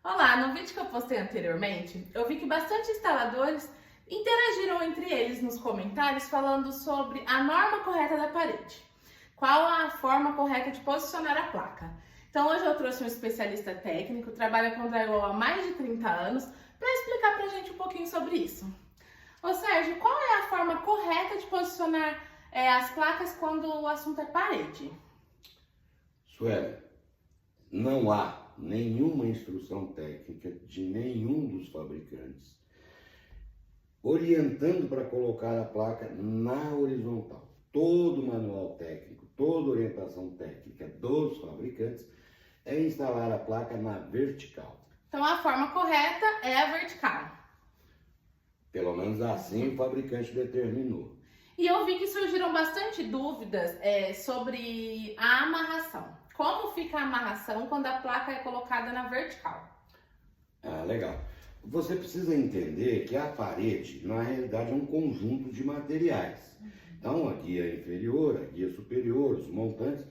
Olá, no vídeo que eu postei anteriormente, eu vi que bastante instaladores interagiram entre eles nos comentários falando sobre a norma correta da parede. Qual a forma correta de posicionar a placa? Então hoje eu trouxe um especialista técnico, trabalha com drywall há mais de 30 anos, para explicar pra gente um pouquinho sobre isso. Ô Sérgio, qual é a forma correta de posicionar as placas quando o assunto é parede? Sueli, não há nenhuma instrução técnica de nenhum dos fabricantes orientando para colocar a placa na horizontal. Todo manual técnico, toda orientação técnica dos fabricantes é instalar a placa na vertical. Então a forma correta é a vertical. Pelo menos assim o fabricante determinou. E eu vi que surgiram bastante dúvidas sobre a amarração. Como fica a amarração quando a placa é colocada na vertical? Ah, legal. Você precisa entender que a parede, na realidade, é um conjunto de materiais. Então, a guia inferior, a guia superior, os montantes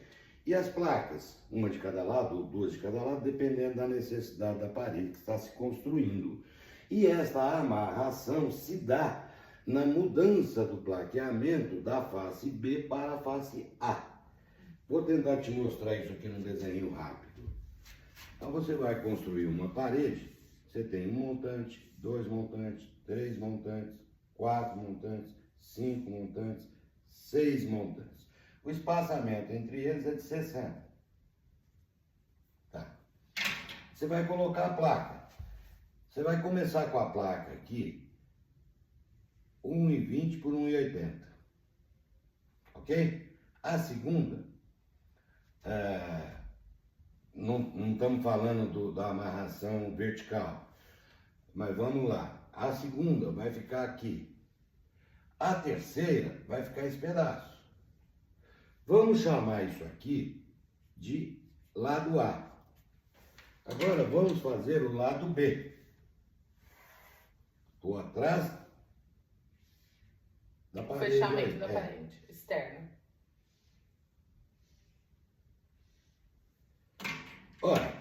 e as placas, uma de cada lado ou duas de cada lado, dependendo da necessidade da parede que está se construindo. E esta amarração se dá na mudança do plaqueamento da face B para a face A. Vou tentar te mostrar isso aqui num desenho rápido. Então você vai construir uma parede, você tem um montante, dois montantes, três montantes, quatro montantes, cinco montantes, seis montantes. O espaçamento entre eles é de 60. Tá. Você vai colocar a placa. Você vai começar com a placa aqui, 1,20 por 1,80. Ok? A segunda, não estamos falando da amarração vertical, mas vamos lá. A segunda vai ficar aqui. A terceira vai ficar esse pedaço. Vamos chamar isso aqui de lado A. Agora vamos fazer o lado B. Estou atrás da O parede. fechamento da parede externa. Olha,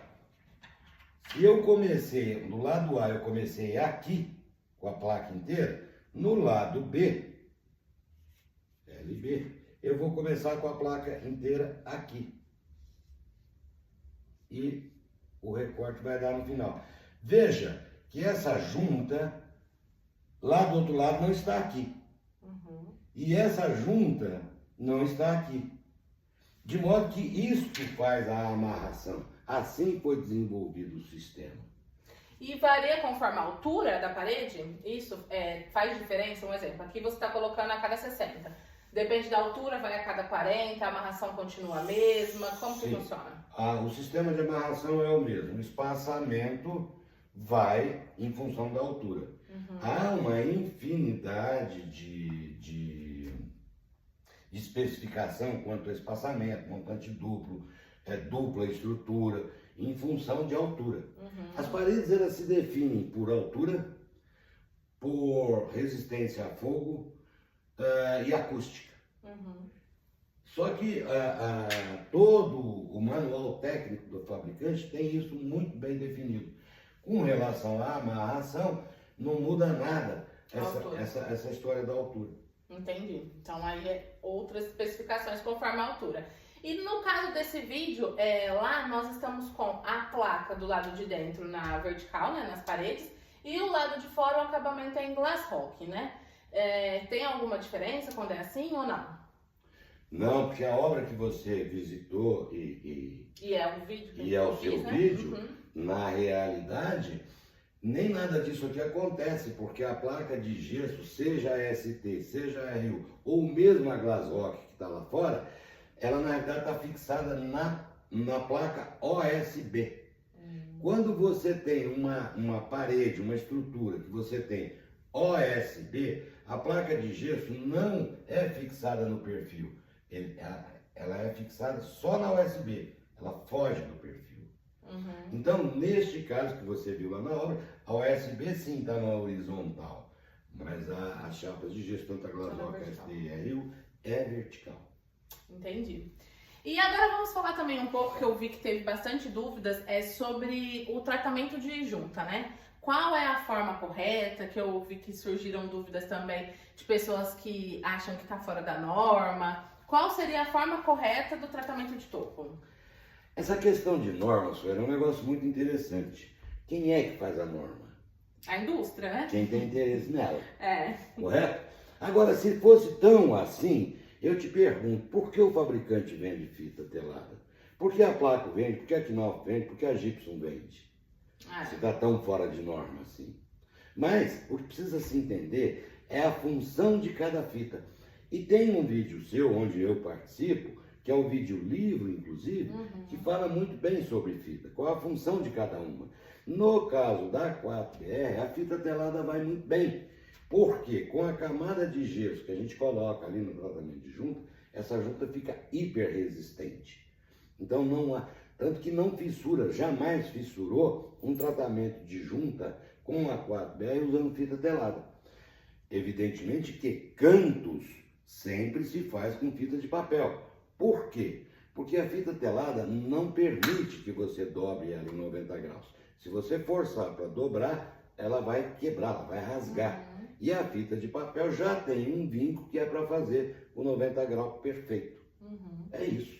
se eu comecei, no lado A eu comecei aqui, com a placa inteira, no lado B, LB, eu vou começar com a placa inteira aqui. E o recorte vai dar no final. Veja que essa junta, lá do outro lado, não está aqui. E essa junta não está aqui. De modo que isto faz a amarração. Assim foi desenvolvido o sistema. E varia conforme a altura da parede? Isso faz diferença? Um exemplo, aqui você está colocando a cada 60. Depende da altura, vai a cada 40, a amarração continua a mesma? Como que funciona? O sistema de amarração é o mesmo. O espaçamento vai em função da altura. Há uma infinidade de especificação quanto ao espaçamento, montante duplo, dupla estrutura, em função de altura. As paredes elas se definem por altura, por resistência a fogo e acústica. Só que todo o manual técnico do fabricante tem isso muito bem definido. Com relação à amarração, não muda nada essa história da altura. Entendi. Então aí é outras especificações conforme a altura. E no caso desse vídeo, lá nós estamos com a placa do lado de dentro na vertical, né, nas paredes, e o lado de fora o acabamento é em glass rock, né? Tem alguma diferença quando é assim ou não? Não, porque a obra que você visitou E é o vídeo que é o eu fiz, seu né? vídeo, na realidade, nem nada disso aqui acontece, porque a placa de gesso, seja a ST, seja a RU, ou mesmo a Glass Rock que está lá fora, ela na realidade está fixada na placa OSB. Quando você tem uma parede, uma estrutura que você tem OSB, a placa de gesso não é fixada no perfil, ela é fixada só na USB, ela foge do perfil. Então, neste caso que você viu lá na obra, a USB sim está na horizontal, mas as chapas de gesso, tanto a Glass Rock, ST e RU, é vertical. Entendi. E agora vamos falar também um pouco, que eu vi que teve bastante dúvidas, sobre o tratamento de junta, né? Qual é a forma correta? Que eu vi que surgiram dúvidas também de pessoas que acham que está fora da norma. Qual seria a forma correta do tratamento de toco? Essa questão de norma, Sueli, é um negócio muito interessante. Quem é que faz a norma? A indústria, né? Quem tem interesse nela. É. Correto? Agora, se fosse tão assim, eu te pergunto, por que o fabricante vende fita telada? Por que a Placo vende? Por que a Knauf vende? Por que a Gibson vende? Se está tão fora de norma assim. Mas o que precisa se entender é a função de cada fita. E tem um vídeo seu, onde eu participo, que é o vídeo livro, inclusive, que fala muito bem sobre fita, qual a função de cada uma. No caso da 4BR, a fita telada vai muito bem. Porque com a camada de gesso que a gente coloca ali no tratamento de junta, essa junta fica hiper resistente. Então não há, tanto que não fissura, jamais fissurou um tratamento de junta com a 4BR usando fita telada. Evidentemente que cantos sempre se faz com fita de papel. Por quê? Porque a fita telada não permite que você dobre ela em 90 graus. Se você forçar para dobrar, ela vai quebrar, ela vai rasgar. E a fita de papel já tem um vinco que é para fazer o 90 graus perfeito. É isso.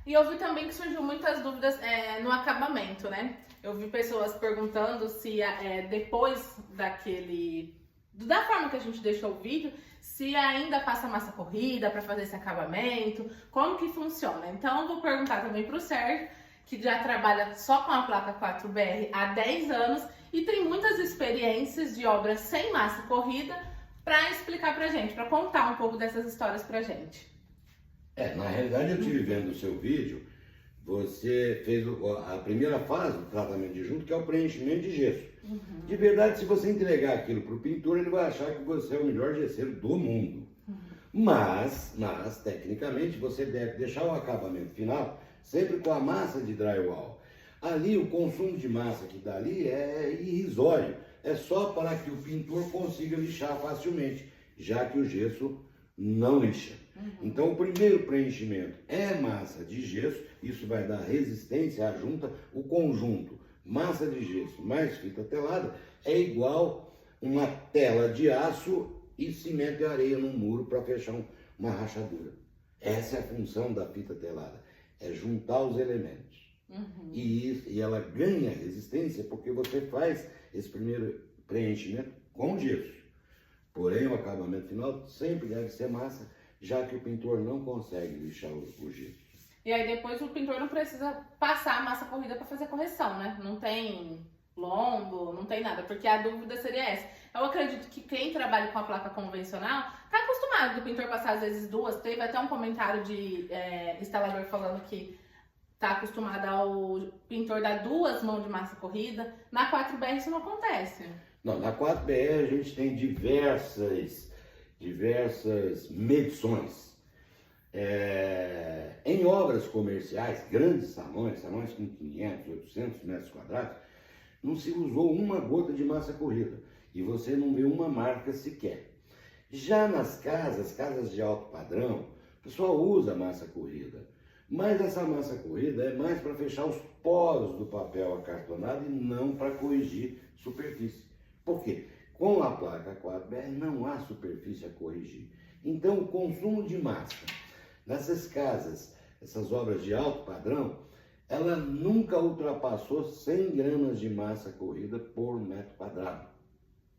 E eu vi também que surgiu muitas dúvidas no acabamento, né? Eu vi pessoas perguntando se depois da forma que a gente deixou o vídeo, se ainda passa massa corrida para fazer esse acabamento, como que funciona. Então eu vou perguntar também para o Sérgio, que já trabalha só com a placa 4BR há 10 anos e tem muitas experiências de obras sem massa corrida, para explicar pra gente, para contar um pouco dessas histórias pra gente. Na realidade, eu estive vendo o seu vídeo, você fez a primeira fase do tratamento de junta, que é o preenchimento de gesso. De verdade, se você entregar aquilo para o pintor, ele vai achar que você é o melhor gesseiro do mundo. Mas, tecnicamente, você deve deixar o acabamento final sempre com a massa de drywall. Ali, o consumo de massa que dá ali é irrisório. É só para que o pintor consiga lixar facilmente, já que o gesso não lixa. Então, o primeiro preenchimento é massa de gesso, isso vai dar resistência à junta. O conjunto massa de gesso mais fita telada é igual uma tela de aço e cimento e areia no muro para fechar uma rachadura. Essa é a função da fita telada, é juntar os elementos. E ela ganha resistência porque você faz esse primeiro preenchimento com gesso. Porém, o acabamento final sempre deve ser massa, já que o pintor não consegue lixar o gesso. E aí depois o pintor não precisa passar a massa corrida para fazer correção, né? Não tem lombo, não tem nada, porque a dúvida seria essa. Eu acredito que quem trabalha com a placa convencional tá acostumado do pintor passar às vezes duas. Teve até um comentário de instalador falando que tá acostumado ao pintor dar 2 mãos de massa corrida. Na 4BR isso não acontece. Não, na 4BR a gente tem diversas medições. Em obras comerciais, grandes salões com 500, 800 metros quadrados, não se usou uma gota de massa corrida e você não vê uma marca sequer. Já nas casas de alto padrão, o pessoal usa massa corrida, mas essa massa corrida é mais para fechar os poros do papel acartonado e não para corrigir superfície. Por quê? Com a placa 4BR não há superfície a corrigir. Então o consumo de massa nessas casas, essas obras de alto padrão, ela nunca ultrapassou 100 gramas de massa corrida por metro quadrado.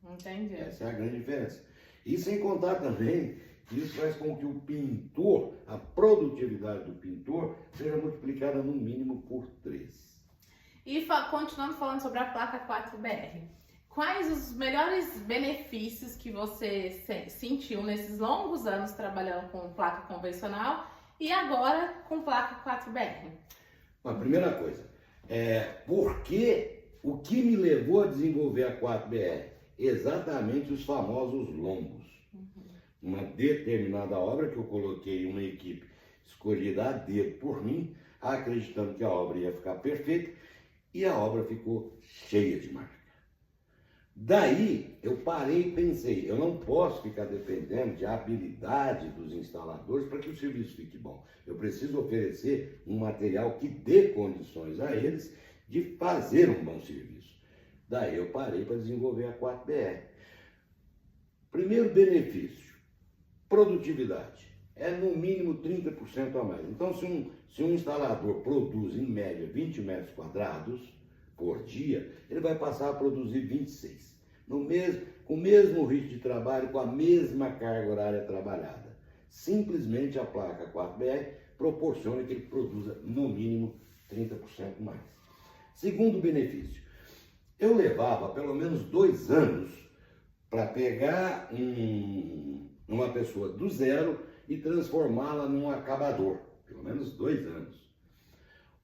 Entendi. Essa é a grande diferença. E sem contar também que isso faz com que o pintor, a produtividade do pintor, seja multiplicada no mínimo por 3. E continuando falando sobre a placa 4BR, quais os melhores benefícios que você sentiu nesses longos anos trabalhando com placa convencional e agora com placa 4BR? A primeira coisa, o que me levou a desenvolver a 4BR? Exatamente os famosos lombos. Uma determinada obra que eu coloquei uma equipe escolhida a dedo por mim, acreditando que a obra ia ficar perfeita, e a obra ficou cheia de marca. Daí eu parei e pensei, eu não posso ficar dependendo de habilidade dos instaladores para que o serviço fique bom. Eu preciso oferecer um material que dê condições a eles de fazer um bom serviço. Daí eu parei para desenvolver a 4BR. Primeiro benefício, produtividade. É no mínimo 30% a mais. Então, se um instalador produz em média 20 metros quadrados por dia, ele vai passar a produzir 26. Com o mesmo ritmo de trabalho, com a mesma carga horária trabalhada. Simplesmente a placa 4BR proporciona que ele produza no mínimo 30% mais. Segundo benefício, eu levava pelo menos 2 anos para pegar uma pessoa do zero e transformá-la num acabador. Pelo menos 2 anos.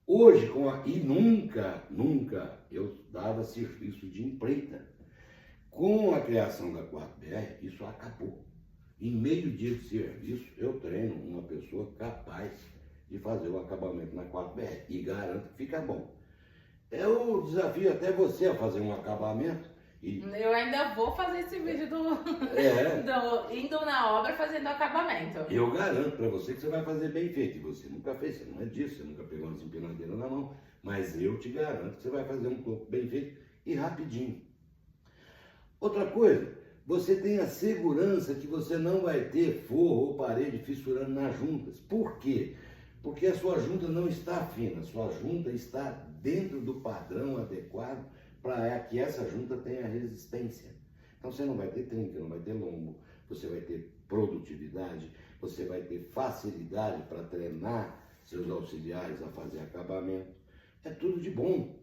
Hoje, nunca eu dava serviço de empreita. Com a criação da 4BR, isso acabou. Em meio dia de serviço, eu treino uma pessoa capaz de fazer o acabamento na 4BR e garanto que fica bom. Eu desafio até você a fazer um acabamento. Eu ainda vou fazer esse vídeo indo na obra fazendo acabamento. Eu garanto para você que você vai fazer bem feito. E você nunca fez, você não é disso, você nunca pegou uma empilhadeira na mão. Mas eu te garanto que você vai fazer um corpo bem feito e rapidinho. Outra coisa, você tem a segurança que você não vai ter forro ou parede fissurando nas juntas. Por quê? Porque a sua junta não está fina, a sua junta está dentro do padrão adequado para que essa junta tenha resistência. Então você não vai ter trinca, não vai ter lombo, você vai ter produtividade, você vai ter facilidade para treinar seus auxiliares a fazer acabamento. É tudo de bom.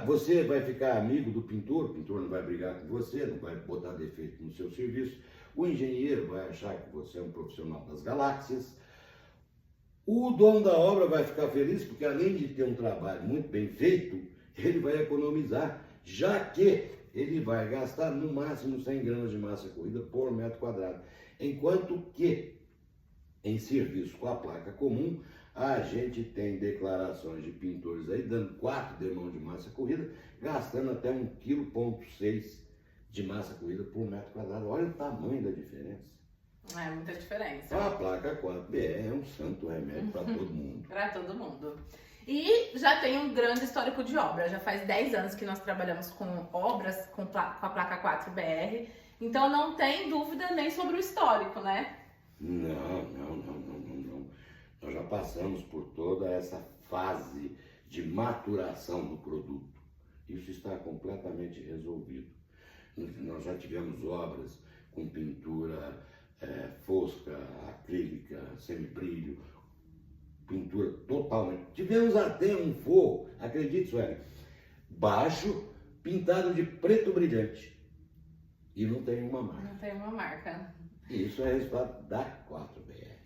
Você vai ficar amigo do pintor, o pintor não vai brigar com você, não vai botar defeito no seu serviço. O engenheiro vai achar que você é um profissional das galáxias. O dono da obra vai ficar feliz porque além de ter um trabalho muito bem feito, ele vai economizar, já que ele vai gastar no máximo 100 gramas de massa corrida por metro quadrado. Enquanto que em serviço com a placa comum, a gente tem declarações de pintores aí dando 4 demãos de massa corrida, gastando até 1,6 kg de massa corrida por metro quadrado. Olha o tamanho da diferença. É muita diferença. Então, a placa 4BR é um santo remédio para todo mundo. Para todo mundo. E já tem um grande histórico de obra. Já faz 10 anos que nós trabalhamos com obras com a placa 4BR. Então não tem dúvida nem sobre o histórico, né? Não. Nós já passamos por toda essa fase de maturação do produto. Isso está completamente resolvido. Nós já tivemos obras com pintura fosca, acrílica, semibrilho, pintura totalmente. Tivemos até um forro, acredite, Sueli, baixo, pintado de preto brilhante. E não tem uma marca. Não tem uma marca. E isso é resultado da 4BR.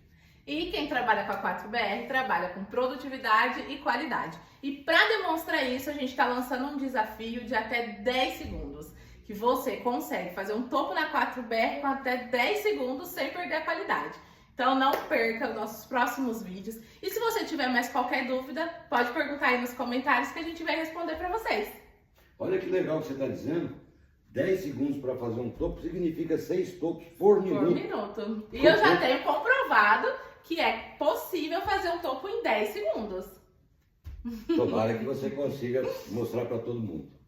E quem trabalha com a 4BR trabalha com produtividade e qualidade. E para demonstrar isso, a gente está lançando um desafio de até 10 segundos. Que você consegue fazer um topo na 4BR com até 10 segundos sem perder a qualidade. Então não perca os nossos próximos vídeos. E se você tiver mais qualquer dúvida, pode perguntar aí nos comentários que a gente vai responder para vocês. Olha que legal que você está dizendo. 10 segundos para fazer um topo significa 6 topos por minuto. Por minuto. E eu já tenho comprovado que é possível fazer um topo em 10 segundos. Tomara que você consiga mostrar para todo mundo.